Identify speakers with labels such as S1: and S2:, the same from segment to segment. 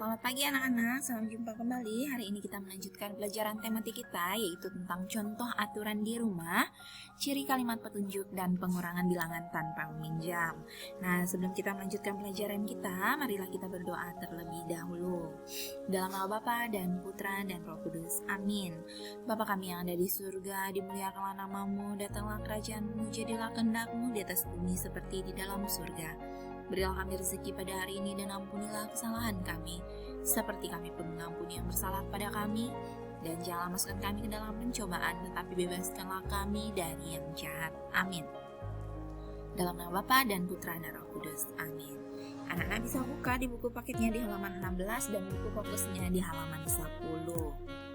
S1: Selamat pagi anak-anak, salam jumpa kembali. Hari ini kita melanjutkan pelajaran tematik kita, yaitu tentang contoh aturan di rumah, ciri kalimat petunjuk, dan pengurangan bilangan tanpa meminjam. Nah, sebelum kita melanjutkan pelajaran kita, marilah kita berdoa terlebih dahulu. Dalam nama Bapa dan Putra dan Roh Kudus, amin. Bapa kami yang ada di surga, dimuliakanlah namamu, datanglah kerajaanmu, jadilah kehendak-mu di atas bumi seperti di dalam surga. Berilah kami rezeki pada hari ini dan ampunilah kesalahan kami, seperti kami pun mengampuni yang bersalah pada kami. Dan janganlah masukkan kami ke dalam pencobaan, tetapi bebaskanlah kami dari yang jahat. Amin. Dalam nama Bapa dan Putra dan Roh Kudus. Amin. Anak-anak bisa buka di buku paketnya di halaman 16 dan buku fokusnya di halaman 10.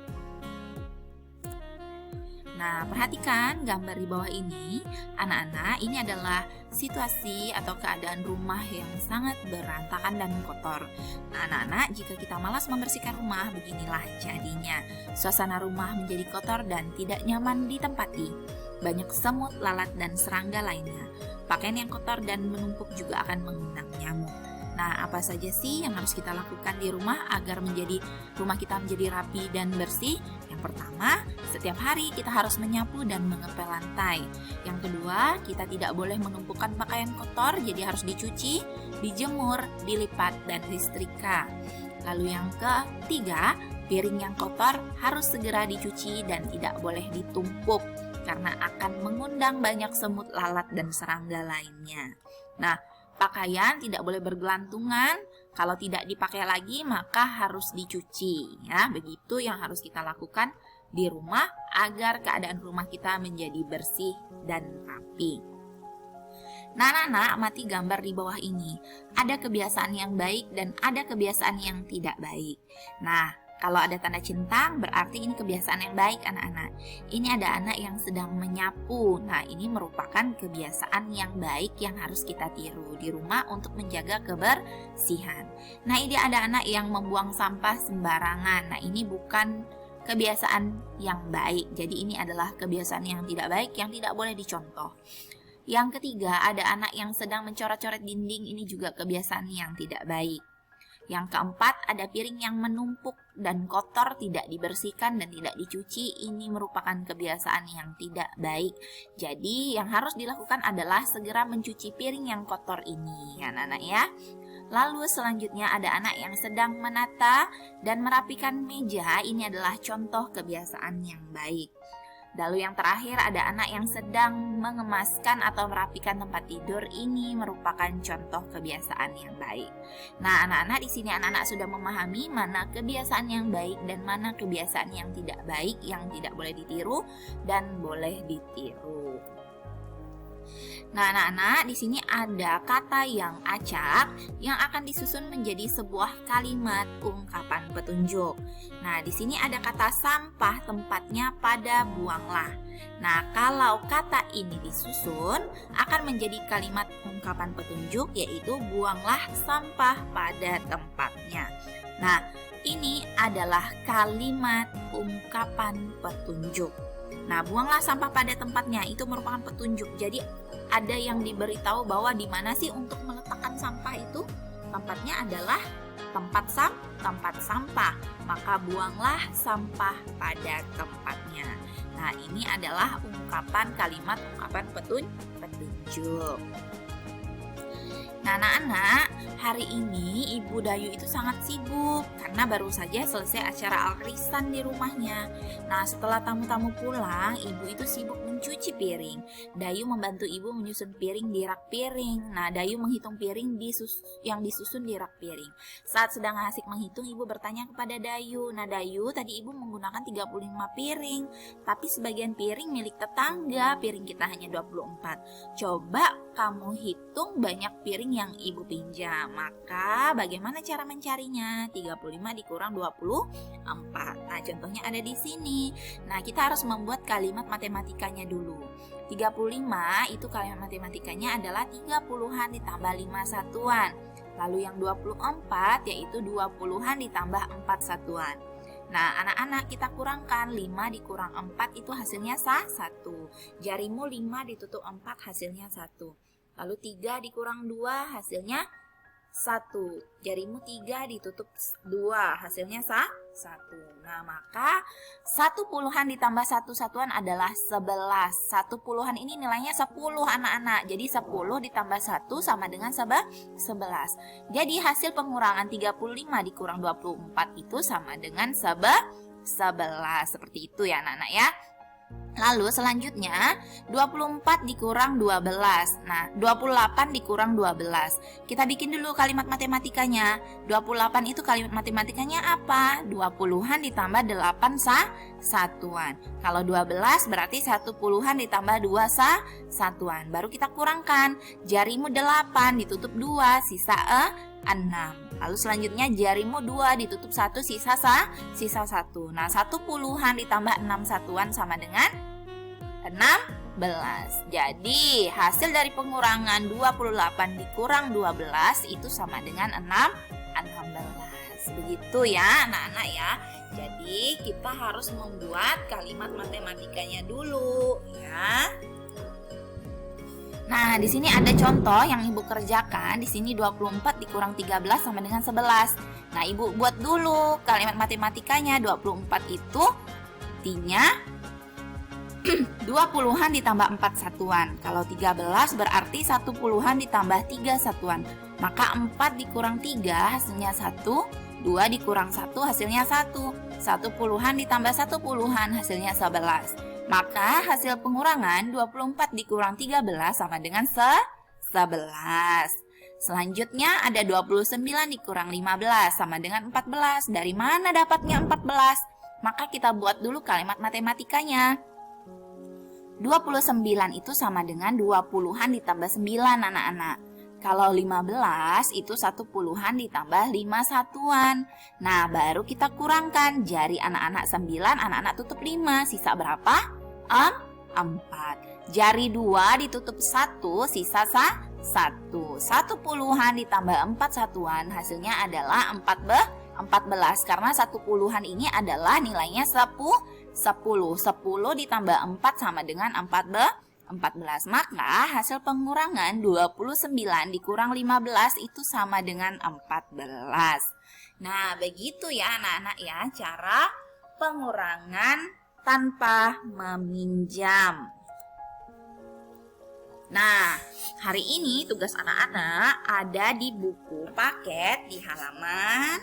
S1: Nah, perhatikan gambar di bawah ini. Anak-anak, ini adalah situasi atau keadaan rumah yang sangat berantakan dan kotor. Nah, anak-anak, jika kita malas membersihkan rumah, beginilah jadinya. Suasana rumah menjadi kotor dan tidak nyaman ditempati. Banyak semut, lalat, dan serangga lainnya. Pakaian yang kotor dan menumpuk juga akan mengundang nyamuk. Nah, apa saja sih yang harus kita lakukan di rumah agar rumah kita menjadi rapi dan bersih? Yang pertama, setiap hari kita harus menyapu dan mengepel lantai. Yang kedua, kita tidak boleh menumpukan pakaian kotor, jadi harus dicuci, dijemur, dilipat, dan disetrika. Lalu yang ketiga, piring yang kotor harus segera dicuci dan tidak boleh ditumpuk, karena akan mengundang banyak semut, lalat, dan serangga lainnya. Nah, pakaian tidak boleh bergelantungan. Kalau tidak dipakai lagi maka harus dicuci. Ya, begitu yang harus kita lakukan di rumah agar keadaan rumah kita menjadi bersih dan rapi. Nah, anak-anak, amati gambar di bawah ini. Ada kebiasaan yang baik dan ada kebiasaan yang tidak baik. Nah, kalau ada tanda centang berarti ini kebiasaan yang baik anak-anak. Ini ada anak yang sedang menyapu. Nah, ini merupakan kebiasaan yang baik yang harus kita tiru di rumah untuk menjaga kebersihan. Nah, ini ada anak yang membuang sampah sembarangan. Nah, ini bukan kebiasaan yang baik. Jadi ini adalah kebiasaan yang tidak baik yang tidak boleh dicontoh. Yang ketiga, ada anak yang sedang mencoret-coret dinding. Ini juga kebiasaan yang tidak baik. Yang keempat, ada piring yang menumpuk dan kotor, tidak dibersihkan dan tidak dicuci. Ini merupakan kebiasaan yang tidak baik. Jadi yang harus dilakukan adalah segera mencuci piring yang kotor ini, anak-anak ya. Lalu selanjutnya ada anak yang sedang menata dan merapikan meja. Ini adalah contoh kebiasaan yang baik. Lalu yang terakhir ada anak yang sedang mengemaskan atau merapikan tempat tidur. Ini merupakan contoh kebiasaan yang baik. Nah, anak-anak di sini anak-anak sudah memahami mana kebiasaan yang baik dan mana kebiasaan yang tidak baik yang tidak boleh ditiru dan boleh ditiru. Nah, anak-anak, di sini ada kata yang acak yang akan disusun menjadi sebuah kalimat ungkapan petunjuk. Nah, di sini ada kata sampah, tempatnya pada buanglah. Nah, kalau kata ini disusun akan menjadi kalimat ungkapan petunjuk, yaitu buanglah sampah pada tempatnya. Nah, ini adalah kalimat ungkapan petunjuk. Nah, buanglah sampah pada tempatnya itu merupakan petunjuk. Jadi ada yang diberitahu bahwa di mana sih untuk meletakkan sampah itu? Tempatnya adalah tempat sampah. Maka buanglah sampah pada tempatnya. Nah, ini adalah kalimat ungkapan petunjuk. Nah, anak-anak, hari ini Ibu Dayu itu sangat sibuk karena baru saja selesai acara arisan di rumahnya. Nah, setelah tamu-tamu pulang, Ibu itu sibuk mencuci piring. Dayu membantu Ibu menyusun piring di rak piring. Nah, Dayu menghitung piring yang disusun di rak piring. Saat sedang asik menghitung, Ibu bertanya kepada Dayu. Nah, Dayu, tadi Ibu menggunakan 35 piring, tapi sebagian piring milik tetangga, piring kita hanya 24. Coba kamu hitung banyak piring yang Ibu pinjam. Maka bagaimana cara mencarinya? 35 dikurang 24. Nah, contohnya ada di sini. Nah, kita harus membuat kalimat matematikanya dulu. 35 itu kalimat matematikanya adalah 30-an ditambah 5 satuan. Lalu yang 24 yaitu 20-an ditambah 4 satuan. Nah, anak-anak, kita kurangkan 5 dikurang 4 itu hasilnya 1. Jarimu 5 ditutup 4 hasilnya 1. Lalu 3 dikurang 2 hasilnya 1. Jarimu 3 ditutup 2, hasilnya 1. Nah, maka 1 puluhan ditambah 1 satuan adalah 11. 1 puluhan ini nilainya 10 anak-anak. Jadi 10 ditambah 1 sama dengan 11. Jadi hasil pengurangan 35 dikurang 24 itu sama dengan 11. Seperti itu ya anak-anak ya. Lalu selanjutnya 24 dikurang 12. Nah, 28 dikurang 12. Kita bikin dulu kalimat matematikanya. 28 itu kalimat matematikanya apa? 20-an ditambah 8 satuan. Kalau 12 berarti 1 puluhan ditambah 2 satuan. Baru kita kurangkan. Jarimu 8 ditutup 2, sisa 6. Lalu selanjutnya jarimu 2 ditutup 1, sisa 1. Nah, 1 puluhan ditambah 6 satuan sama dengan 16. Jadi hasil dari pengurangan 28 dikurang 12 itu sama dengan 16. Begitu ya anak-anak ya. Jadi kita harus membuat kalimat matematikanya dulu ya. Nah, di sini ada contoh yang Ibu kerjakan. Di sini 24 dikurang 13 sama dengan 11. Nah, Ibu buat dulu kalimat matematikanya. 24 itu artinya 20-an ditambah 4 satuan. Kalau 13 berarti 1 puluhan ditambah 3 satuan. Maka 4 dikurang 3 hasilnya 1. 2 dikurang 1 hasilnya 1. 1 puluhan ditambah 1 puluhan hasilnya 11. Maka hasil pengurangan 24 dikurang 13 sama dengan 11. Selanjutnya ada 29 dikurang 15 sama dengan 14. Dari mana dapatnya 14? Maka kita buat dulu kalimat matematikanya. 29 itu sama dengan 20-an ditambah 9 anak-anak. Kalau 15 itu 1 puluhan ditambah 5 satuan. Nah, baru kita kurangkan. Jari anak-anak 9, anak-anak tutup 5. Sisa berapa? 4. Jari 2 ditutup 1, sisa 1. 1 puluhan ditambah 4 satuan. Hasilnya adalah 14. Karena 1 puluhan ini adalah nilainya 10. 10 ditambah 4 sama dengan 14. Maka hasil pengurangan 29 dikurang 15 itu sama dengan 14. Nah, begitu ya anak-anak ya cara pengurangan tanpa meminjam. Nah, hari ini tugas anak-anak ada di buku paket di halaman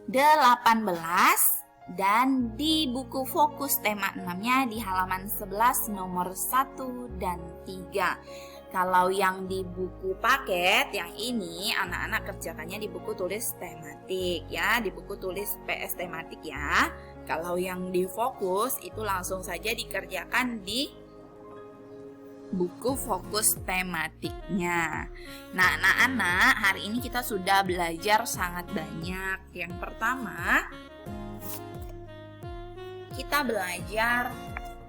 S1: 18. Dan di buku fokus tema 6-nya di halaman 11 nomor 1 dan 3. Kalau yang di buku paket yang ini anak-anak kerjakannya di buku tulis tematik ya, di buku tulis PS tematik ya. Kalau yang di fokus itu langsung saja dikerjakan di buku fokus tematiknya. Nah, anak-anak hari ini kita sudah belajar sangat banyak. Yang pertama kita belajar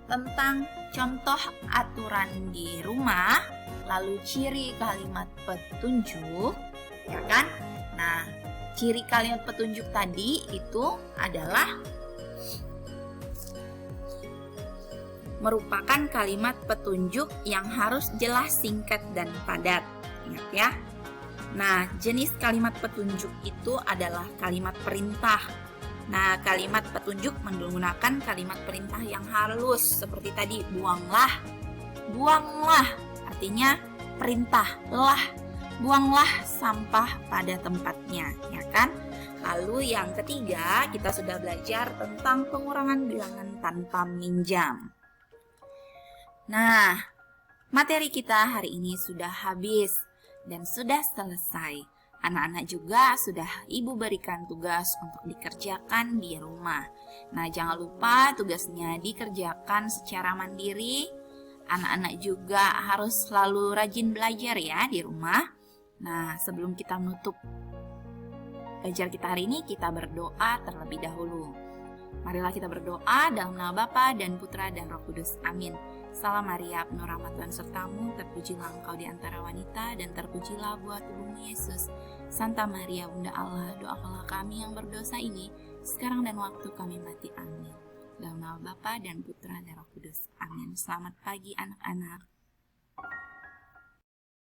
S1: tentang contoh aturan di rumah, lalu ciri kalimat petunjuk, ya kan? Nah, ciri kalimat petunjuk tadi itu adalah merupakan kalimat petunjuk yang harus jelas, singkat, dan padat. Ingat ya. Nah, jenis kalimat petunjuk itu adalah kalimat perintah. Nah, kalimat petunjuk menggunakan kalimat perintah yang halus seperti tadi, buanglah. Buanglah artinya perintahlah. Buanglah sampah pada tempatnya, ya kan? Lalu yang ketiga, kita sudah belajar tentang pengurangan bilangan tanpa minjam. Nah, materi kita hari ini sudah habis dan sudah selesai. Anak-anak juga sudah Ibu berikan tugas untuk dikerjakan di rumah. Nah, jangan lupa tugasnya dikerjakan secara mandiri. Anak-anak juga harus selalu rajin belajar ya di rumah. Nah, sebelum kita menutup belajar kita hari ini, kita berdoa terlebih dahulu. Marilah kita berdoa dalam nama Bapa dan Putra dan Roh Kudus. Amin. Salam Maria, penuh rahmat Tuhan sertamu, terpujilah engkau di antara wanita, dan terpujilah buah tubuhmu Yesus. Santa Maria, Bunda Allah, doakanlah kami yang berdosa ini, sekarang dan waktu kami mati. Amin. Dalam nama Bapa dan Putra dan Roh Kudus. Amin. Selamat pagi anak-anak.